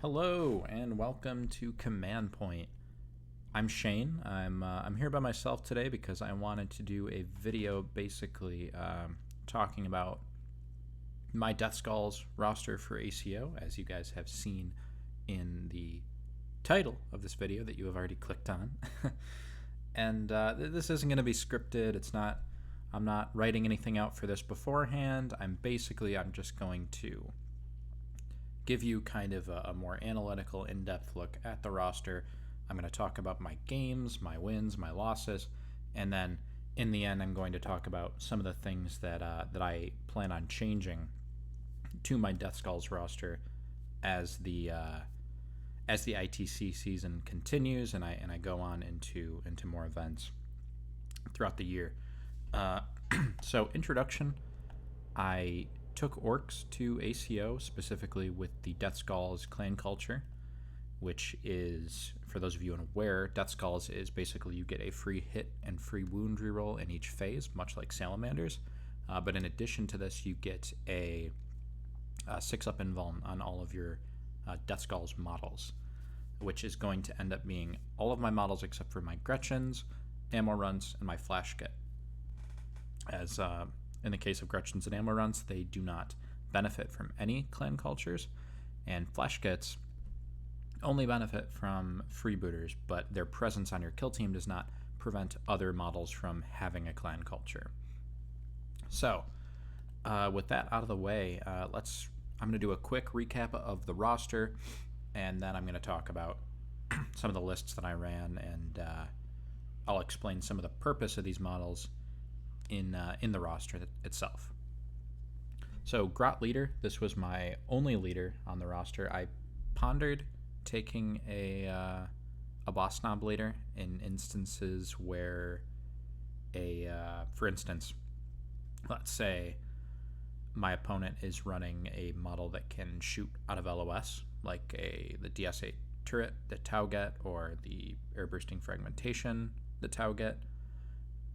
Hello and welcome to Command Point. I'm Shane. I'm here by myself today because I wanted to do a video basically talking about my DEATHSKULLS roster for ACO, as you guys have seen in the title of this video that you have already clicked on. And this isn't going to be scripted. I'm not writing anything out for this beforehand. I'm just going to give you kind of a more analytical, in-depth look at the roster. I'm going to talk about my games, my wins, my losses, and then in the end I'm going to talk about some of the things that I plan on changing to my DEATHSKULLS roster as the ITC season continues and I go on into more events throughout the year. So introduction, I took ORKS to ACO, specifically with the DEATHSKULLS clan culture, which is, for those of you unaware, DEATHSKULLS is basically you get a free hit and free wound reroll in each phase, much like Salamanders. But in addition to this, you get a 6-up invuln on all of your DEATHSKULLS models, which is going to end up being all of my models except for my Gretchens, ammo runs, and my flash kit. As in the case of Gretchens and ammo runs, they do not benefit from any clan cultures, and flash kits only benefit from freebooters, but their presence on your kill team does not prevent other models from having a clan culture. So, with that out of the way, I'm going to do a quick recap of the roster, and then I'm going to talk about some of the lists that I ran, and I'll explain some of the purpose of these models in the roster itself. So Grot leader, this was my only leader on the roster. I pondered taking a boss snob leader in instances where for instance, let's say my opponent is running a model that can shoot out of LOS, like the DS8 turret that Tau get, or the air bursting fragmentation that Tau get,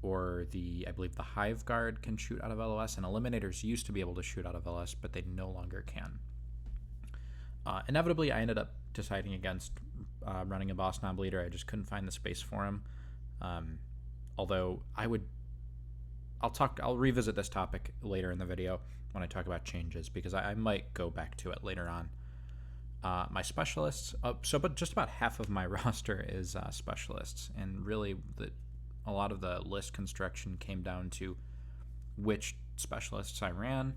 or I believe the Hive Guard can shoot out of LOS, and Eliminators used to be able to shoot out of LOS, but they no longer can. Inevitably, I ended up deciding against running a boss knob leader. I just couldn't find the space for him. Although I'll revisit this topic later in the video when I talk about changes, because I might go back to it later on. My specialists, but just about half of my roster is specialists, and really a lot of the list construction came down to which specialists I ran.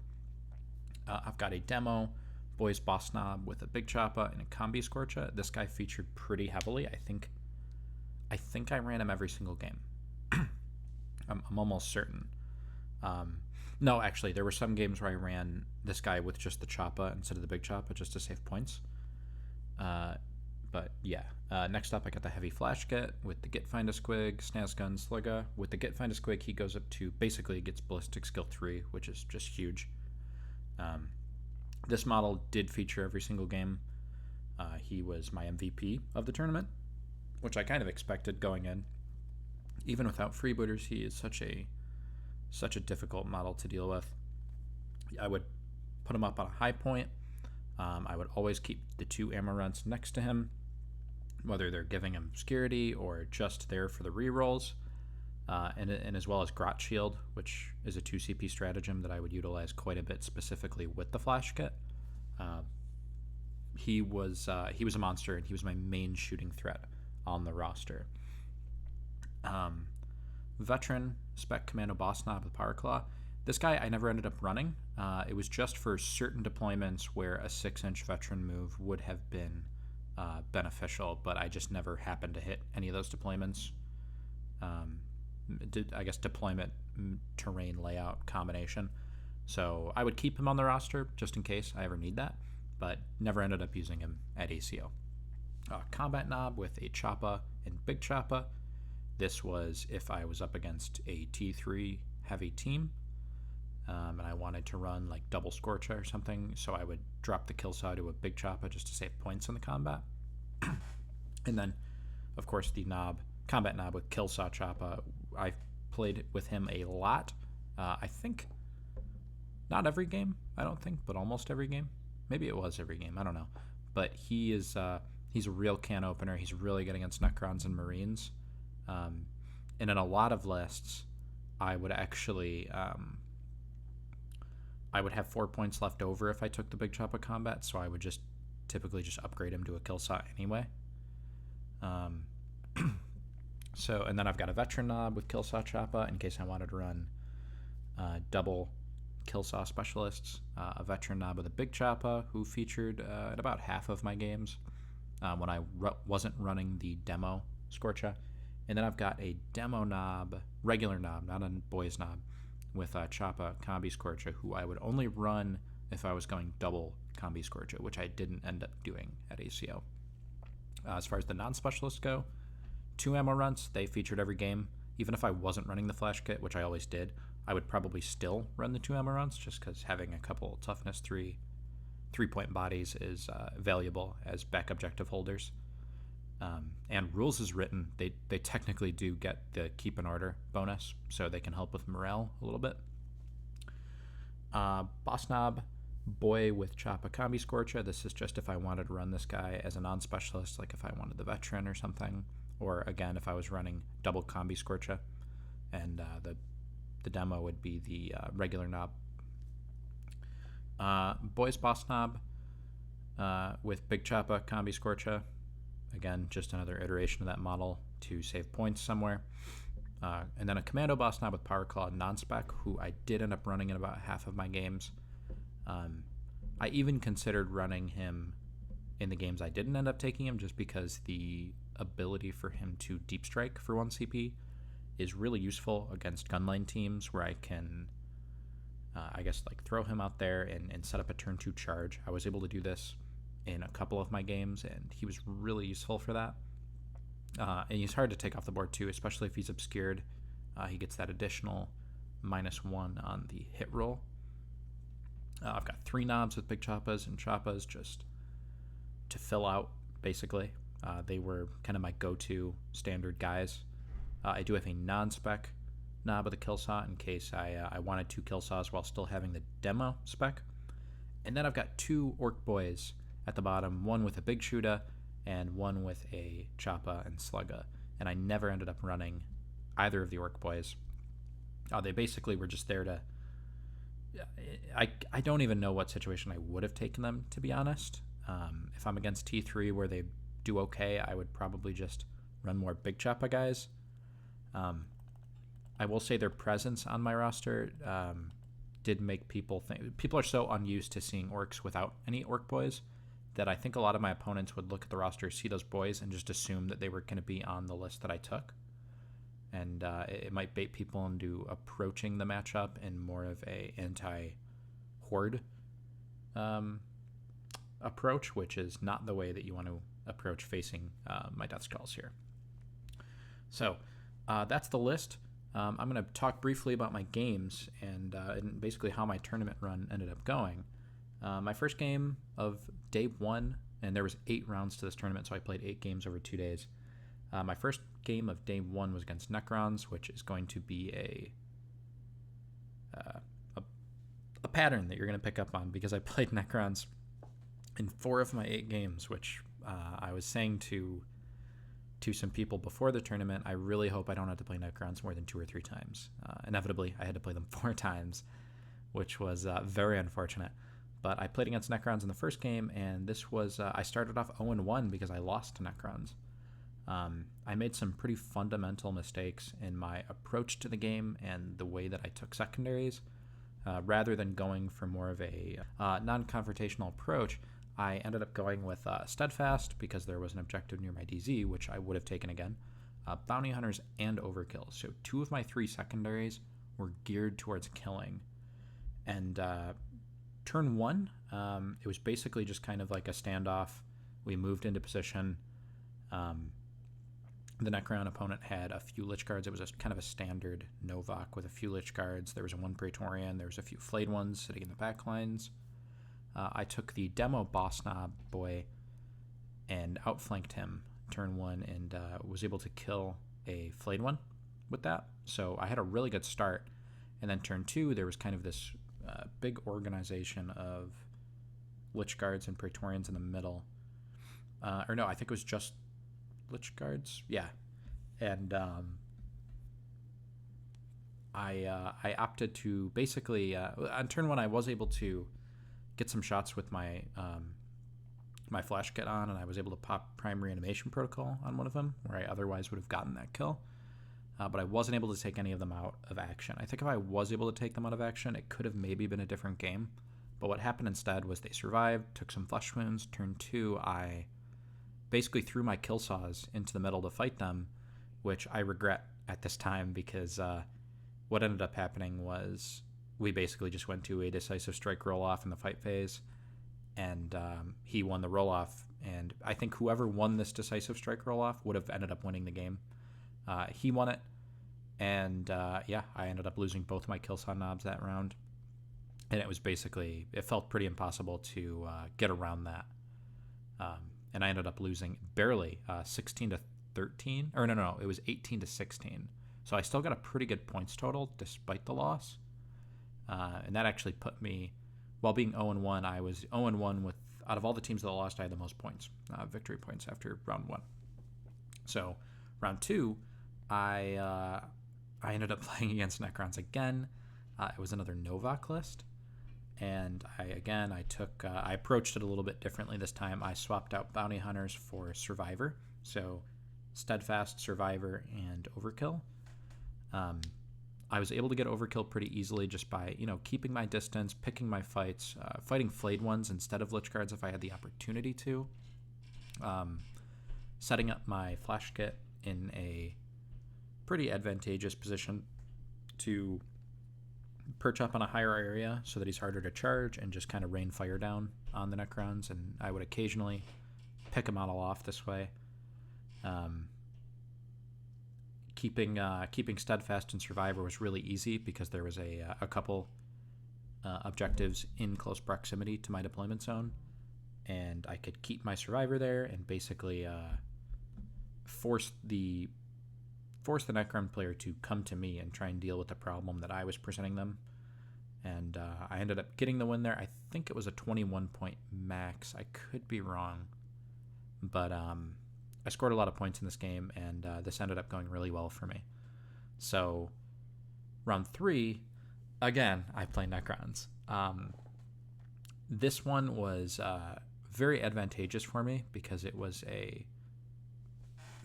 I've got a demo, boys boss knob with a big choppa and a combi scorcha. This guy featured pretty heavily. I think I ran him every single game. I'm almost certain. No, actually, there were some games where I ran this guy with just the choppa instead of the big choppa just to save points. But yeah, next up I got the heavy flash kit with the Git Find a Squig, Snaz Gun, Slugga. With the Git Find a Squig, he goes up to, basically gets ballistic skill 3, which is just huge. This model did feature every single game. He was my MVP of the tournament, which I kind of expected going in. Even without freebooters, he is such a difficult model to deal with. I would put him up on a high point. I would always keep the 2 ammo runs next to him, whether they're giving him obscurity or just there for the rerolls, and as well as Grot Shield, which is a 2 CP stratagem that I would utilize quite a bit, specifically with the flash kit. He was a monster, and he was my main shooting threat on the roster. Veteran Spec Commando Boss Knob with Power Claw. This guy I never ended up running. It was just for certain deployments where a 6-inch veteran move would have been beneficial, but I just never happened to hit any of those deployments. I guess deployment terrain layout combination. So I would keep him on the roster just in case I ever need that, but never ended up using him at ACO. Combat Knob with a choppa and big choppa. This was if I was up against a T3 heavy team, and I wanted to run like double Scorcha or something, so I would drop the kill saw to a big choppa just to save points in the combat. And then, of course, the combat knob with kill saw choppa. I played with him a lot. I think not every game, I don't think, but almost every game. Maybe it was every game, I don't know. but he's a real can opener. He's really good against Necrons and Marines. And in a lot of lists, I would actually I would have 4 points left over if I took the Big Choppa combat, so I would just typically just upgrade him to a kill saw anyway. So, and then I've got a veteran knob with kill saw Choppa in case I wanted to run double kill saw specialists. A veteran knob with a Big Choppa who featured at about half of my games when I wasn't running the demo Scorcha. And then I've got a demo knob, regular knob, not a boys knob, with Choppa Combi Scorcha, who I would only run if I was going double Combi Scorcha, which I didn't end up doing at ACO. As far as the non-specialists go, 2 ammo runs, they featured every game. Even if I wasn't running the flash kit, which I always did, I would probably still run the 2 ammo runs just because having a couple toughness 3-point bodies is valuable as back objective holders. And rules is written, they technically do get the keep in order bonus, so they can help with morale a little bit. Boss knob, boy with Choppa Combi Scorcha. This is just if I wanted to run this guy as a non-specialist, like if I wanted the veteran or something, or again if I was running double Combi Scorcha, and the demo would be the regular knob. Boy's boss knob with Big Choppa Combi Scorcha. Again, just another iteration of that model to save points somewhere. And then a Commando Boss Knob with Power Claw non-spec, who I did end up running in about half of my games. I even considered running him in the games I didn't end up taking him, just because the ability for him to deep strike for 1 CP is really useful against gunline teams where I can, I guess, like throw him out there and set up a turn 2 charge. I was able to do this in a couple of my games, and he was really useful for that. And he's hard to take off the board too, especially if he's obscured. He gets that additional -1 on the hit roll. I've got 3 knobs with Big Choppas and Choppas just to fill out, basically. They were kind of my go-to standard guys. I do have a non-spec knob with a kill saw in case I wanted 2 kill saws while still having the demo spec. And then I've got 2 Orc Boys at the bottom, one with a Big Shooter and one with a Choppa and Slugga. And I never ended up running either of the Orc Boys. They basically were just there to... I don't even know what situation I would have taken them, to be honest. If I'm against T3 where they do okay, I would probably just run more Big Choppa guys. I will say their presence on my roster did make people think... People are so unused to seeing Orcs without any Orc Boys that I think a lot of my opponents would look at the roster, see those boys, and just assume that they were going to be on the list that I took. And it might bait people into approaching the matchup in more of a anti-horde approach, which is not the way that you want to approach facing my DEATHSKULLS here. So that's the list. I'm going to talk briefly about my games and basically how my tournament run ended up going. My first game of day 1, and there was 8 rounds to this tournament, so I played 8 games over 2 days. My first game of day 1 was against NECRONS, which is going to be a pattern that you're going to pick up on because I played NECRONS in 4 of my 8 games, which I was saying to some people before the tournament, I really hope I don't have to play NECRONS more than 2 or 3 times. Inevitably, I had to play them 4 times, which was very unfortunate. But I played against NECRONS in the first game, and this was, I started off 0-1 because I lost to NECRONS. I made some pretty fundamental mistakes in my approach to the game and the way that I took secondaries. Rather than going for more of a non-confrontational approach, I ended up going with Steadfast because there was an objective near my DZ, which I would have taken again, Bounty Hunters, and Overkill. So 2 of my 3 secondaries were geared towards killing. And turn 1, it was basically just kind of like a standoff. We moved into position. The Necron opponent had a few Lich Guards. It was kind of a standard Novak with a few Lich Guards. There was a 1 Praetorian. There was a few flayed ones sitting in the back lines. I took the demo boss knob boy and outflanked him turn 1 and was able to kill a flayed one with that. So I had a really good start. And then turn 2, there was kind of this big organization of Lich Guards and Praetorians in the middle. or no, I think it was just Lich Guards. Yeah, and I opted to basically on turn one I was able to get some shots with my my flash kit on, and I was able to pop Prime Reanimation Protocol on one of them, where I otherwise would have gotten that kill. But I wasn't able to take any of them out of action. I think if I was able to take them out of action, it could have maybe been a different game. But what happened instead was they survived, took some flesh wounds. Turn two, I basically threw my kill saws into the middle to fight them, which I regret at this time, because what ended up happening was we basically just went to a decisive strike roll-off in the fight phase, and he won the roll-off. And I think whoever won this decisive strike roll-off would have ended up winning the game. He won it, and yeah, I ended up losing both my kill saw knobs that round, and it was basically, it felt pretty impossible to get around that, and I ended up losing barely 16 to 13, or no, it was 18 to 16, so I still got a pretty good points total despite the loss, and that actually put me, while being 0-1, I was 0-1 with, out of all the teams that lost, I had the most points, victory points after round one. So round two, I ended up playing against Necrons again. It was another Novak list, and I approached it a little bit differently this time. I swapped out Bounty Hunters for Survivor, so Steadfast, Survivor, and Overkill. I was able to get Overkill pretty easily just by, keeping my distance, picking my fights, fighting flayed ones instead of Lich Guards if I had the opportunity to, setting up my flash kit in a pretty advantageous position to perch up on a higher area so that he's harder to charge and just kind of rain fire down on the Necrons, and I would occasionally pick a model off this way. Keeping Steadfast and Survivor was really easy because there was a couple objectives in close proximity to my deployment zone, and I could keep my Survivor there and basically force the Necron player to come to me and try and deal with the problem that I was presenting them. And I ended up getting the win there. I think it was a 21-point max. I could be wrong. But I scored a lot of points in this game, and this ended up going really well for me. So round three, again, I play Necrons. This one was very advantageous for me because it was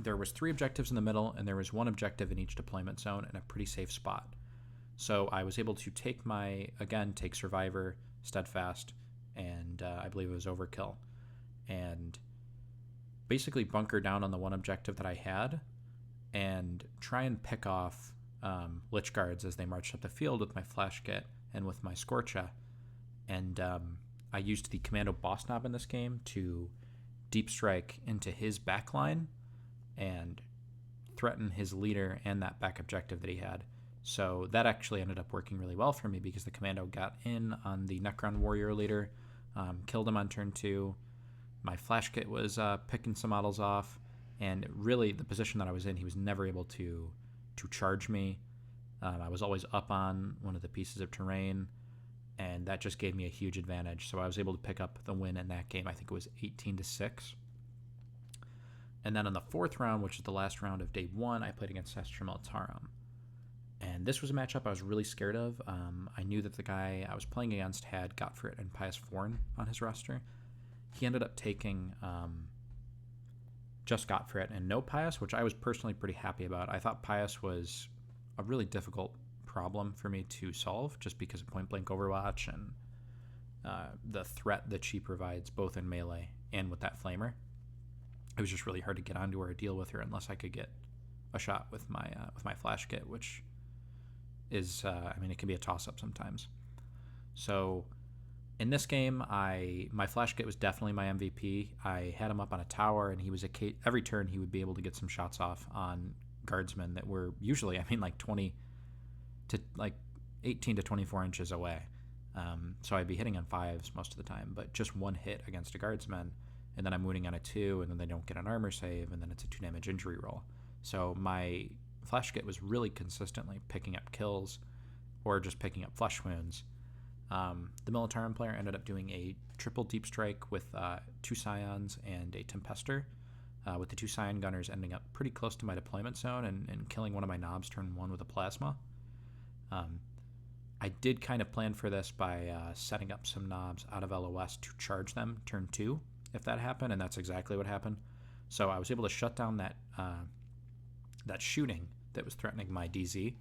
there was 3 objectives in the middle, and there was 1 objective in each deployment zone in a pretty safe spot. So I was able to take Survivor, Steadfast, and I believe it was Overkill, and basically bunker down on the 1 objective that I had and try and pick off Lich Guards as they marched up the field with my flash kit and with my Scorcha. And I used the Commando Boss Knob in this game to deep strike into his back line and threaten his leader and that back objective that he had. So that actually ended up working really well for me because the Commando got in on the Necron Warrior leader, killed him on turn 2. My flash kit was picking some models off, and really the position that I was in, he was never able to charge me. I was always up on one of the pieces of terrain, and that just gave me a huge advantage. So I was able to pick up the win in that game. I think it was 18 to 6. And then in the 4th round, which is the last round of day 1, I played against ASTRA MILITARUM. And this was a matchup I was really scared of. I knew that the guy I was playing against had Gottfried and Pius Forn on his roster. He ended up taking just Gottfried and no Pius, which I was personally pretty happy about. I thought Pius was a really difficult problem for me to solve just because of point-blank Overwatch and the threat that she provides both in melee and with that Flamer. It was just really hard to get onto her or deal with her unless I could get a shot with my flash kit, which is, it can be a toss-up sometimes. So in this game, my flash kit was definitely my MVP. I had him up on a tower, and he was every turn he would be able to get some shots off on guardsmen that were usually, 20 to 18 to 24 inches away. So I'd be hitting on 5s most of the time, but just 1 hit against a guardsman, and then I'm wounding on a 2, and then they don't get an armor save, and then it's a 2 damage injury roll. So my flash kit was really consistently picking up kills or just picking up flesh wounds. The Militarum player ended up doing a triple deep strike with 2 Scions and a Tempester, with the 2 Scion Gunners ending up pretty close to my deployment zone and killing one of my knobs turn 1 with a plasma. I did kind of plan for this by setting up some knobs out of LOS to charge them turn 2 if that happened, and that's exactly what happened. So I was able to shut down that shooting that was threatening my DZ.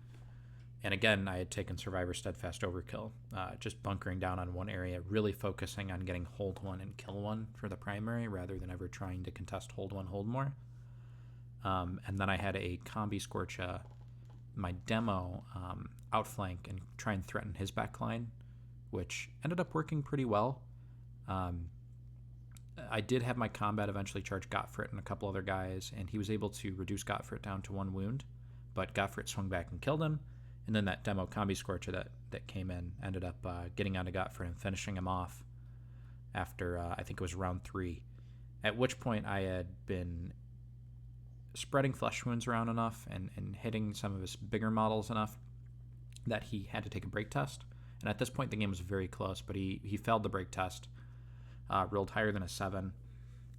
And again, I had taken Survivor Steadfast Overkill, just bunkering down on one area, really focusing on getting hold 1 and kill 1 for the primary rather than ever trying to contest hold 1, hold more. And then I had a Combi Scorcha, my demo, outflank and try and threaten his backline, which ended up working pretty well. I did have my combat eventually charge Gottfried and a couple other guys, and he was able to reduce Gottfried down to 1 wound, but Gottfried swung back and killed him. And then that demo Combi Scorcher that came in ended up getting onto Gottfried and finishing him off after, I think it was round 3. At which point I had been spreading flesh wounds around enough and hitting some of his bigger models enough that he had to take a break test. And at this point the game was very close, but he failed the break test, rolled higher than a 7,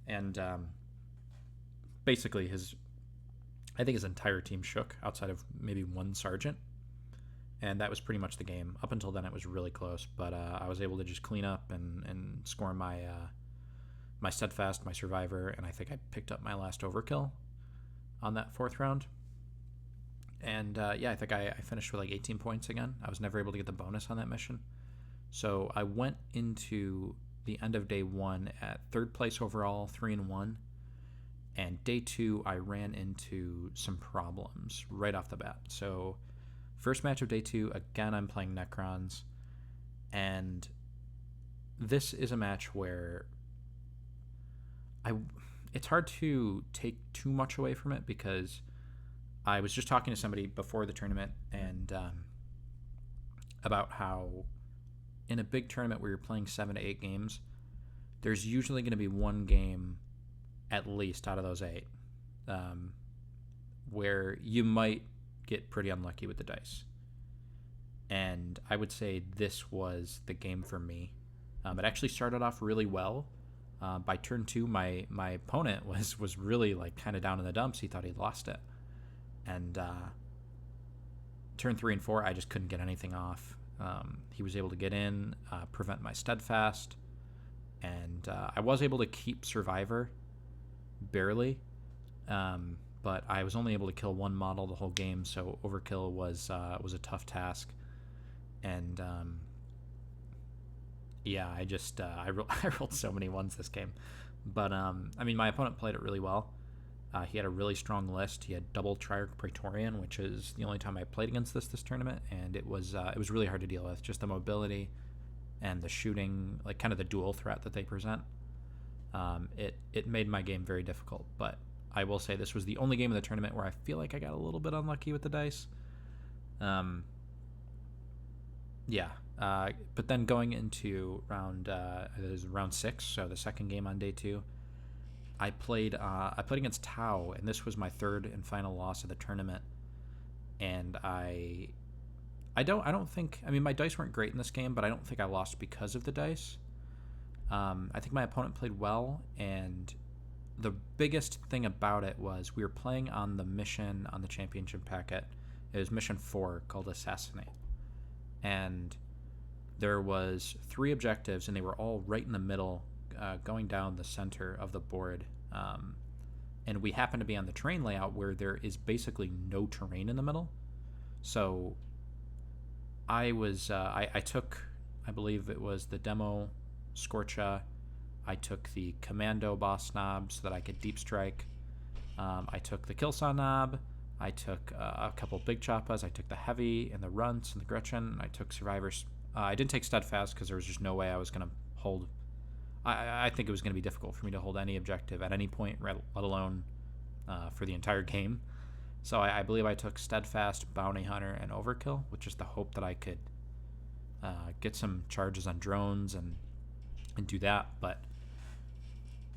and basically I think his entire team shook outside of maybe 1 sergeant. And that was pretty much the game. Up until then, it was really close. But I was able to just clean up and score my Steadfast, my Survivor, and I think I picked up my last Overkill on that 4th round. And I think I finished with like 18 points again. I was never able to get the bonus on that mission. So I went into the end of day 1 at 3rd place overall, 3-1. And day 2, I ran into some problems right off the bat. So first match of day 2, again, I'm playing Necrons, and this is a match where it's hard to take too much away from it because I was just talking to somebody before the tournament and about how in a big tournament where you're playing 7 to 8 games, there's usually going to be 1 game at least out of those 8 where you might get pretty unlucky with the dice. And I would say this was the game for me. It actually started off really well. By turn 2, my opponent was really like kind of down in the dumps. He thought he'd lost it. And turn 3 and 4, I just couldn't get anything off. He was able to get in, prevent my Steadfast, and I was able to keep Survivor, barely. But I was only able to kill 1 model the whole game, so Overkill was a tough task. And I just I rolled so many 1s this game. But I mean, my opponent played it really well. He had a really strong list. He had double Triarch Praetorian, which is the only time I played against this tournament, and it was really hard to deal with. Just the mobility and the shooting, like kind of the dual threat that they present. It made my game very difficult, but I will say this was the only game of the tournament where I feel like I got a little bit unlucky with the dice. But then going into round 6, so the second game on day 2, I played against Tau, and this was my 3rd and final loss of the tournament. And I don't think, I mean, my dice weren't great in this game, but I don't think I lost because of the dice. I think my opponent played well, and the biggest thing about it was we were playing on the mission on the championship packet. It was mission 4 called Assassinate. And there was 3 objectives, and they were all right in the middle, going down the center of the board. And we happened to be on the terrain layout where there is basically no terrain in the middle. So I took, I believe it was the demo Scorcha. I took the commando boss knob so that I could deep strike. I took the Killsaw knob. I took a couple big choppas. I took the heavy and the runts and the Gretchen. I took survivors. I didn't take Steadfast because there was just no way I was going to hold. I think it was going to be difficult for me to hold any objective at any point, let alone for the entire game. So I believe I took Steadfast, Bounty Hunter, and Overkill, with just the hope that I could get some charges on drones and do that. But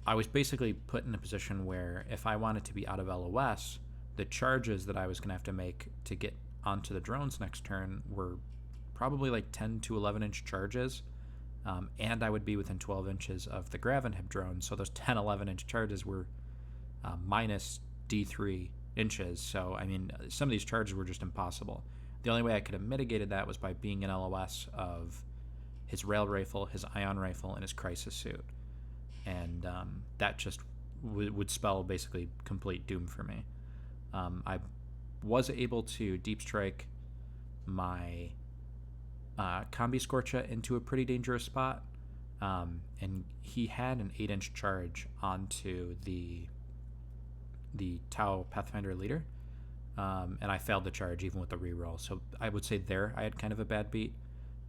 I was basically put in a position where if I wanted to be out of LOS, the charges that I was going to have to make to get onto the drones next turn were probably like 10 to 11 inch charges, and I would be within 12 inches of the Gravenhib drone. So those 10, 11 inch charges were minus D3 inches. So, I mean, some of these charges were just impossible. The only way I could have mitigated that was by being an LOS of his rail rifle, his ion rifle, and his crisis suit. And that just would spell basically complete doom for me. I was able to deep strike my Combi Scorcha into a pretty dangerous spot, and he had an 8-inch charge onto the Tau Pathfinder leader, and I failed the charge even with the reroll. So I would say there I had kind of a bad beat.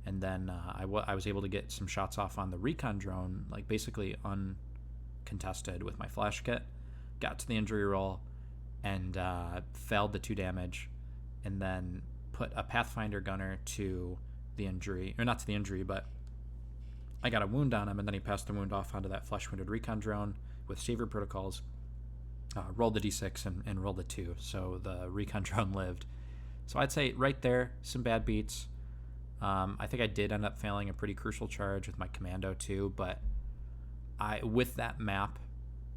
And then I was able to get some shots off on the recon drone, like basically uncontested with my flash kit. Got to the injury roll and failed the 2 damage, and then put a Pathfinder gunner to the injury, or not to the injury, but I got a wound on him, and then he passed the wound off onto that flesh-wounded recon drone with savior protocols, rolled the d6 and rolled the 2, so the recon drone lived. So I'd say right there, some bad beats. I think I did end up failing a pretty crucial charge with my commando too, but with that map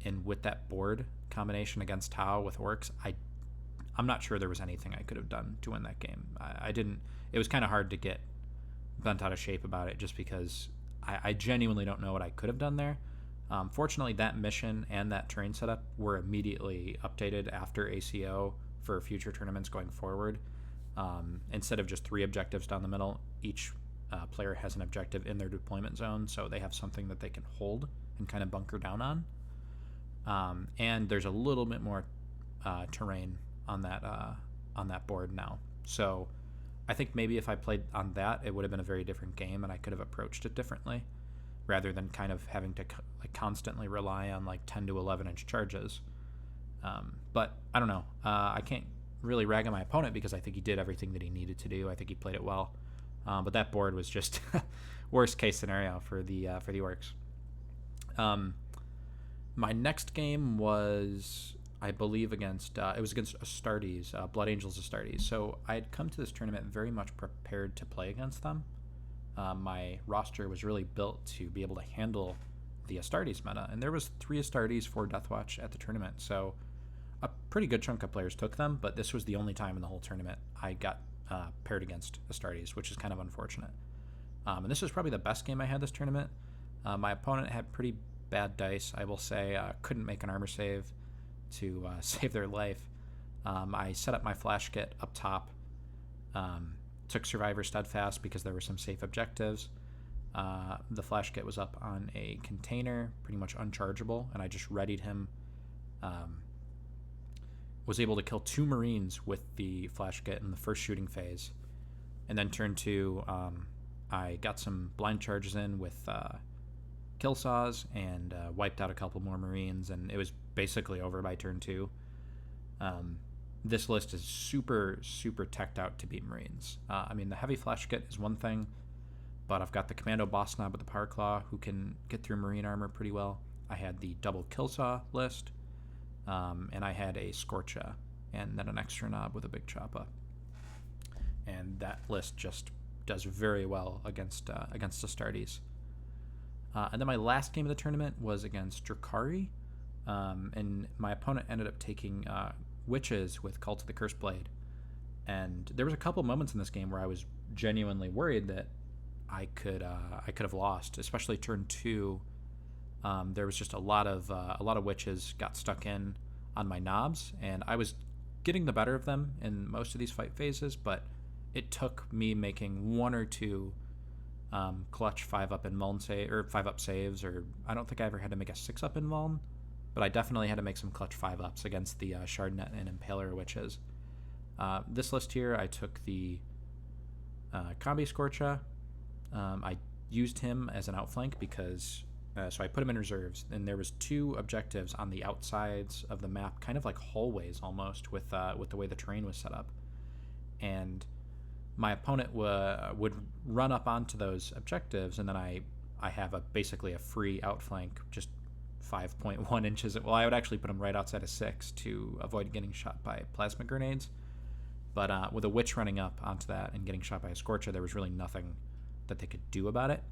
and with that board combination against Tau with ORKS, I'm not sure there was anything I could have done to win that game. I didn't. It was kind of hard to get bent out of shape about it, just because I genuinely don't know what I could have done there. Fortunately, that mission and that terrain setup were immediately updated after ACO for future tournaments going forward. Instead of just 3 objectives down the middle, each player has an objective in their deployment zone, so they have something that they can hold and kind of bunker down on. And there's a little bit more terrain on that board now. So I think maybe if I played on that, it would have been a very different game, and I could have approached it differently, rather than kind of having to constantly rely on like 10 to 11 inch charges. But I don't know. I can't really rag on my opponent because I think he did everything that he needed to do. I think he played it well, but that board was just worst case scenario for the ORKS. My next game was, I believe, against Astartes, Blood Angels Astartes. So I had come to this tournament very much prepared to play against them. My roster was really built to be able to handle the Astartes meta, and there was 3 Astartes for Deathwatch at the tournament. So a pretty good chunk of players took them, but this was the only time in the whole tournament I got paired against Astartes, which is kind of unfortunate. And this was probably the best game I had this tournament. My opponent had pretty bad dice, I will say. Couldn't make an armor save to save their life. I set up my flash kit up top, took Survivor Steadfast because there were some safe objectives. The flash kit was up on a container, pretty much unchargeable, and I just readied him. Was able to kill 2 Marines with the flash kit in the first shooting phase. And then turn 2, I got some blind charges in with kill saws and wiped out a couple more Marines, and it was basically over by turn 2. This list is super, super teched out to beat Marines. I mean, the heavy flash kit is one thing, but I've got the Commando Boss Knob with the Power Claw who can get through Marine armor pretty well. I had the double kill saw list, and I had a Scorcha and then an extra knob with a big choppa. And that list just does very well against Astartes. And then my last game of the tournament was against DRUKHARI, and my opponent ended up taking Witches with Cult of the Cursed Blade. And there was a couple moments in this game where I was genuinely worried that I could have lost, especially turn 2. There was just a lot of Witches got stuck in on my knobs, and I was getting the better of them in most of these fight phases, but it took me making 1 or 2 clutch 5-up in Muln save, or 5-up saves, or I don't think I ever had to make a 6-up in Muln, but I definitely had to make some clutch 5-ups against the Shardnet and Impaler Witches. This list here, I took the Combi Scorcha. I used him as an outflank because so I put him in reserves, and there was 2 objectives on the outsides of the map, kind of like hallways almost, with the way the terrain was set up. And my opponent would run up onto those objectives, and then I have basically a free outflank, just 5.1 inches. Well, I would actually put him right outside of 6 to avoid getting shot by plasma grenades. But with a witch running up onto that and getting shot by a Scorcher, there was really nothing that they could do about it.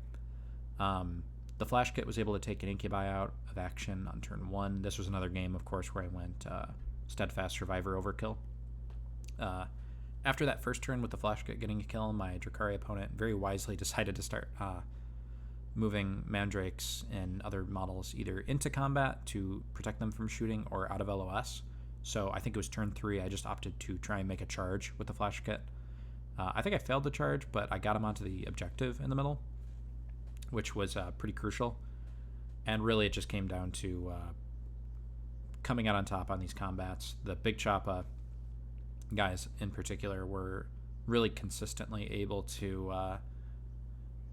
The Flash Kit was able to take an Incubi out of action on turn 1. This was another game, of course, where I went Steadfast Survivor Overkill. After that first turn with the Flash Kit getting a kill, my DRUKHARI opponent very wisely decided to start moving Mandrakes and other models either into combat to protect them from shooting or out of LOS. So I think it was turn 3, I just opted to try and make a charge with the Flash Kit. I think I failed the charge, but I got him onto the objective in the middle, which was pretty crucial. And really it just came down to coming out on top on these combats. The Big Choppa guys in particular were really consistently able to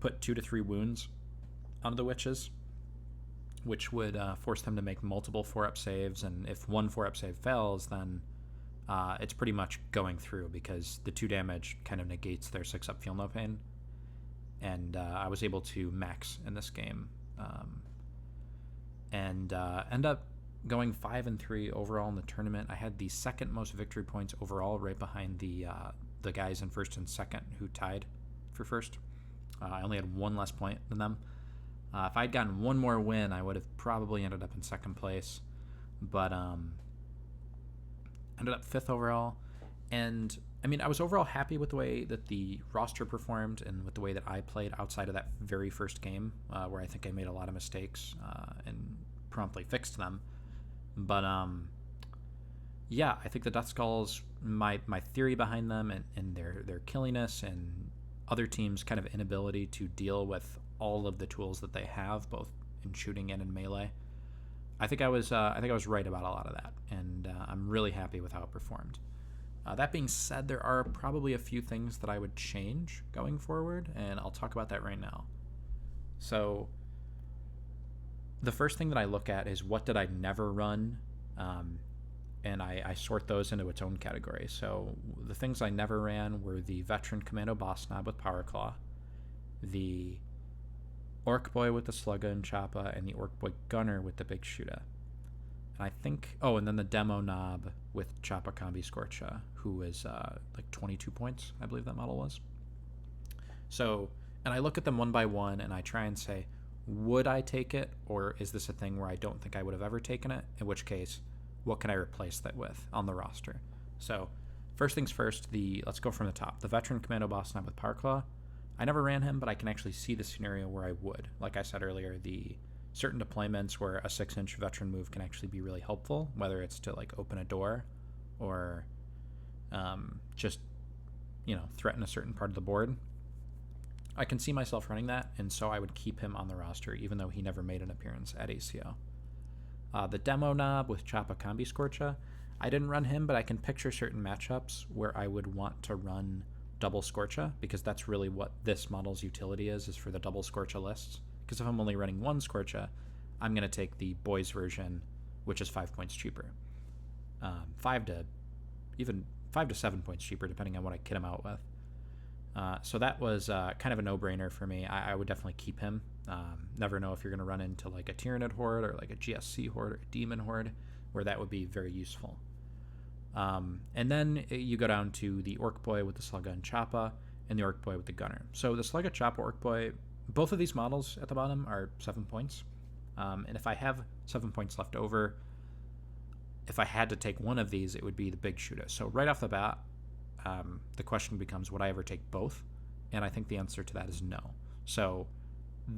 put 2 to 3 wounds onto the witches, which would force them to make multiple 4-up saves, and if one 4-up save fails, then it's pretty much going through, because the 2 damage kind of negates their 6-up Feel No Pain. And I was able to max in this game, and end up going 5-3 overall in the tournament. I had the second most victory points overall, right behind the guys in first and second who tied for first. I only had 1 less point than them. If I'd gotten 1 more win, I would have probably ended up in second place, but ended up 5th overall. And I mean, I was overall happy with the way that the roster performed and with the way that I played outside of that very first game, where I think I made a lot of mistakes and promptly fixed them. But yeah, I think the DEATHSKULLS, my theory behind them and their killiness and other teams' kind of inability to deal with all of the tools that they have, both in shooting and in melee, I think I was right about a lot of that, and I'm really happy with how it performed. That being said, there are probably a few things that I would change going forward, and I'll talk about that right now. So the first thing that I look at is what did I never run, and I sort those into its own category. So the things I never ran were the Veteran Commando Boss Knob with Power Claw, the Orc Boy with the Slugga and Choppa, and the Orc Boy Gunner with the Big Shoota. And I think, and then the Demo Knob with Choppa Combi Scorcha, who is like 22 points, I believe that model was. So, and I look at them one by one and I try and say, would I take it, or is this a thing where I don't think I would have ever taken it? In which case, what can I replace that with on the roster? So, first things first, let's go from the top. The Veteran Commando Boss Knob with Power Claw. I never ran him, but I can actually see the scenario where I would. Like I said earlier, the certain deployments where a 6-inch veteran move can actually be really helpful, whether it's to like open a door or just, threaten a certain part of the board. I can see myself running that, and so I would keep him on the roster, even though he never made an appearance at ACO. The Demo Knob with Choppa Combi Scorcha, I didn't run him, but I can picture certain matchups where I would want to run double Scorcha, because that's really what this model's utility is for the double Scorcha lists. Because if I'm only running 1 Scorcha, I'm going to take the boys version, which is 5 points cheaper. 5 to 7 points cheaper, depending on what I kit him out with. So that was kind of a no-brainer for me. I would definitely keep him. Never know if you're going to run into like a Tyranid Horde or like a GSC Horde or a Demon Horde, where that would be very useful. And then you go down to the Orc Boy with the Slugga and Choppa, and the Orc Boy with the Gunner. So the Slugga, Choppa, Orc Boy, both of these models at the bottom are 7 points. And if I have 7 points left over, if I had to take one of these, it would be the Big Shoota. So right off the bat, the question becomes, would I ever take both? And I think the answer to that is no. So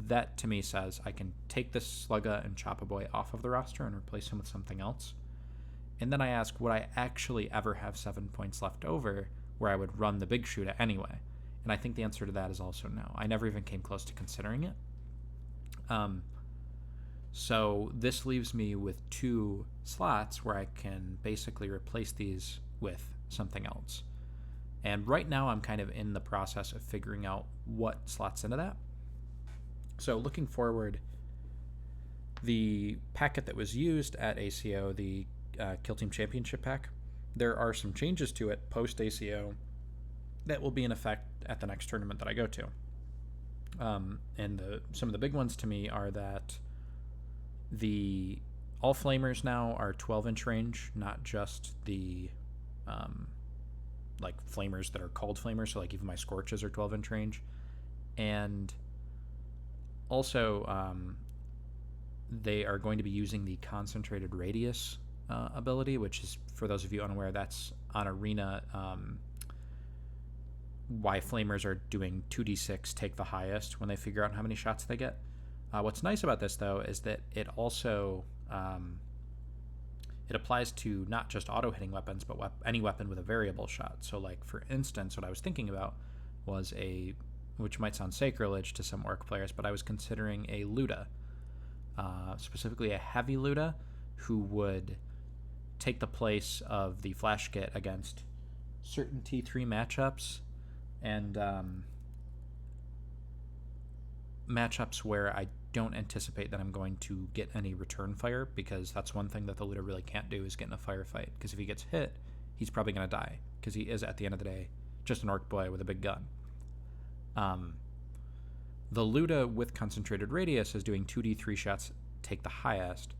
that to me says I can take this Slugga and Choppa Boy off of the roster and replace him with something else. And then I ask, would I actually ever have 7 points left over where I would run the Big Shoota anyway? And I think the answer to that is also no. I never even came close to considering it. So this leaves me with 2 slots where I can basically replace these with something else. And right now I'm kind of in the process of figuring out what slots into that. So looking forward, the packet that was used at ACO, the Kill Team Championship pack, there are some changes to it post ACO that will be in effect at the next tournament that I go to. And some of the big ones to me are that the all flamers now are 12-inch range, not just the like flamers that are called flamers, so like even my scorches are 12-inch range. And also they are going to be using the concentrated radius ability, which is, for those of you unaware, that's on arena. Why flamers are doing 2d6 take the highest when they figure out how many shots they get. What's nice about this, though, is that it also it applies to not just auto-hitting weapons, but any weapon with a variable shot. So, like, for instance, what I was thinking about was which might sound sacrilege to some orc players, but I was considering a Luda, specifically a heavy Luda, who would take the place of the flash kit against certain T3 matchups, and matchups where I don't anticipate that I'm going to get any return fire, because that's one thing that the Luda really can't do, is get in a firefight, because if he gets hit, he's probably going to die, because he is, at the end of the day, just an orc boy with a big gun. The Luda with concentrated radius is doing 2d3 shots take the highest,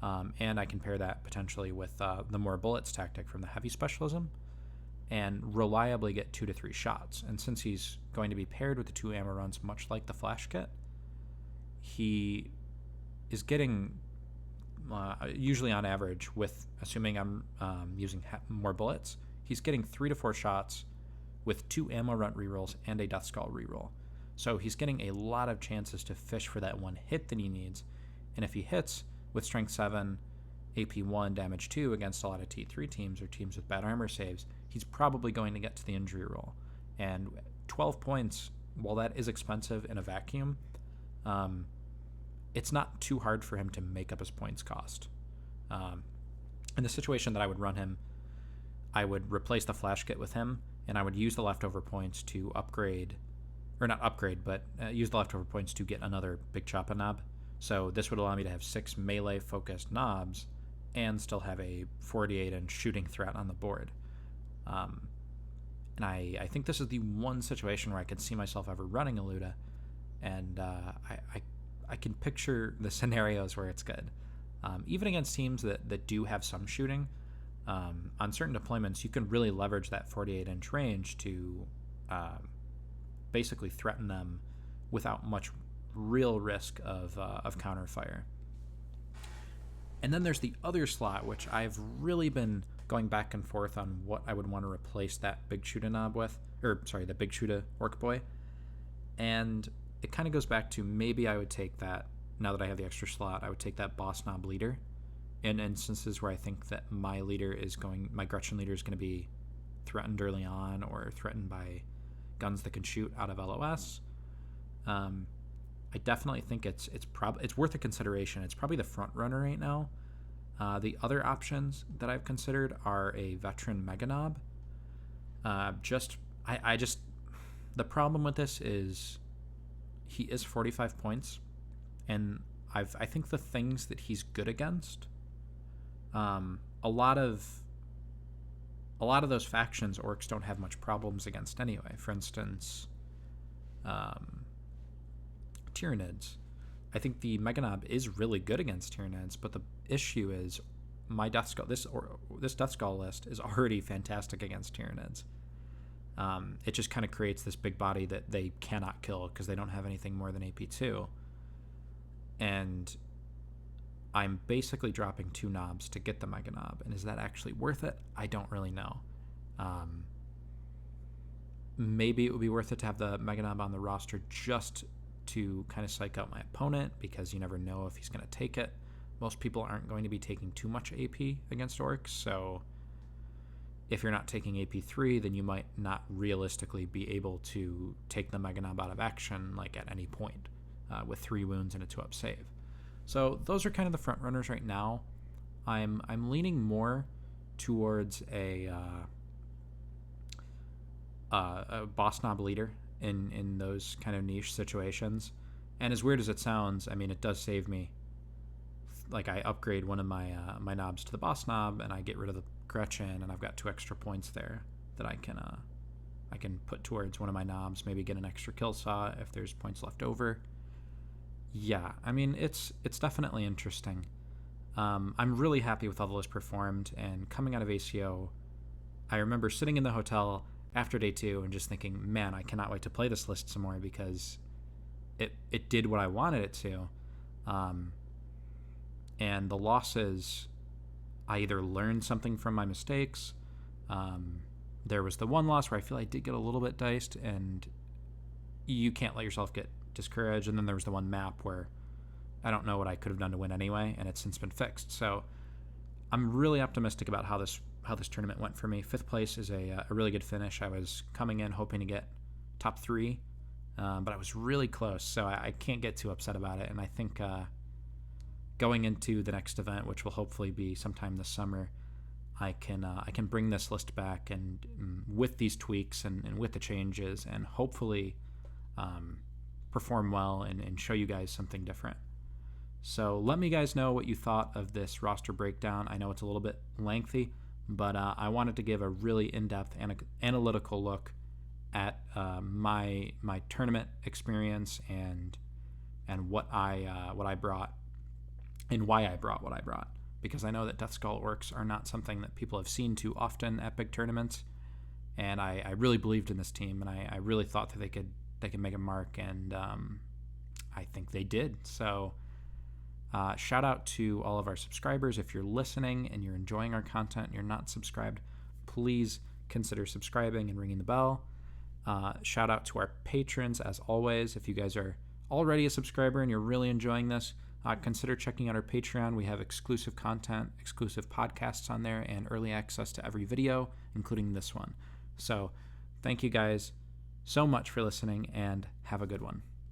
and I can pair that potentially with the more bullets tactic from the heavy specialism, and reliably get 2 to 3 shots. And since he's going to be paired with the 2 ammo runs, much like the flash kit, he is getting, usually on average, with assuming I'm using more bullets, he's getting 3 to 4 shots with 2 ammo run rerolls and a Death Skull reroll. So he's getting a lot of chances to fish for that one hit that he needs. And if he hits with Strength 7, AP 1, Damage 2 against a lot of T3 teams or teams with bad armor saves, he's probably going to get to the injury roll. And 12 points, while that is expensive in a vacuum, it's not too hard for him to make up his points cost. In the situation that I would run him, I would replace the flash kit with him, and I would use the leftover points to upgrade, or not upgrade, but use the leftover points to get another Big Choppa knob. So this would allow me to have 6 melee-focused knobs and still have a 48-inch shooting threat on the board. And I think this is the one situation where I can see myself ever running a Luda, and I can picture the scenarios where it's good. Even against teams that do have some shooting, on certain deployments, you can really leverage that 48-inch range to basically threaten them without much real risk of counterfire. And then there's the other slot, which I've really been going back and forth on what I would want to replace that Big Shooter knob with, the Big Shooter Orc Boy. And it kind of goes back to, maybe I would take that, now that I have the extra slot, I would take that Boss Knob Leader in instances where I think that my Gretchen leader is going to be threatened early on, or threatened by guns that can shoot out of LOS. I definitely think it's worth a consideration. It's probably the front runner right now. The other options that I've considered are a veteran Mega Knob. The problem with this is he is 45 points, and I think the things that he's good against, a lot of those factions orcs don't have much problems against anyway. For instance, Tyranids. I think the Mega Knob is really good against Tyranids, but the issue is my Death Skull. This Death Skull list is already fantastic against Tyranids. It just kind of creates this big body that they cannot kill because they don't have anything more than AP2. And I'm basically dropping 2 knobs to get the Mega Knob. And is that actually worth it? I don't really know. Maybe it would be worth it to have the Mega Knob on the roster just to kind of psych out my opponent, because you never know if he's going to take it. Most people aren't going to be taking too much AP against orcs, so if you're not taking AP3, then you might not realistically be able to take the Mega Knob out of action like at any point with 3 wounds and a 2-up save. So those are kind of the front runners right now. I'm leaning more towards a Boss Knob Leader in those kind of niche situations. And as weird as it sounds, I mean, it does save me. Like, I upgrade one of my knobs to the Boss Knob, and I get rid of the Gretchen, and I've got 2 extra points there that I can put towards one of my knobs, maybe get an extra kill saw if there's points left over. Yeah, I mean, it's definitely interesting. I'm really happy with how the list performed, and coming out of ACO, I remember sitting in the hotel after day 2 and just thinking, man, I cannot wait to play this list some more because it did what I wanted it to. And the losses, I either learned something from my mistakes. There was the one loss where I feel I did get a little bit diced, and you can't let yourself get discouraged. And then there was the one map where I don't know what I could have done to win anyway, and it's since been fixed. So I'm really optimistic about how this tournament went for me. 5th place is a really good finish. I was coming in hoping to get top 3, but I was really close, so I can't get too upset about it. And I think going into the next event, which will hopefully be sometime this summer, I can bring this list back and with these tweaks and with the changes, and hopefully perform well and show you guys something different. So let me guys know what you thought of this roster breakdown. I know it's a little bit lengthy, but I wanted to give a really in-depth analytical look at my tournament experience and what I brought and why I brought what I brought, because I know that Death Skull orcs are not something that people have seen too often at big tournaments, and I really believed in this team, and I really thought that they could make a mark, and I think they did. So shout out to all of our subscribers. If you're listening and you're enjoying our content and you're not subscribed, please consider subscribing and ringing the bell. Shout out to our patrons, as always. If you guys are already a subscriber and you're really enjoying this, consider checking out our Patreon. We have exclusive content, exclusive podcasts on there, and early access to every video, including this one. So thank you guys so much for listening, and have a good one.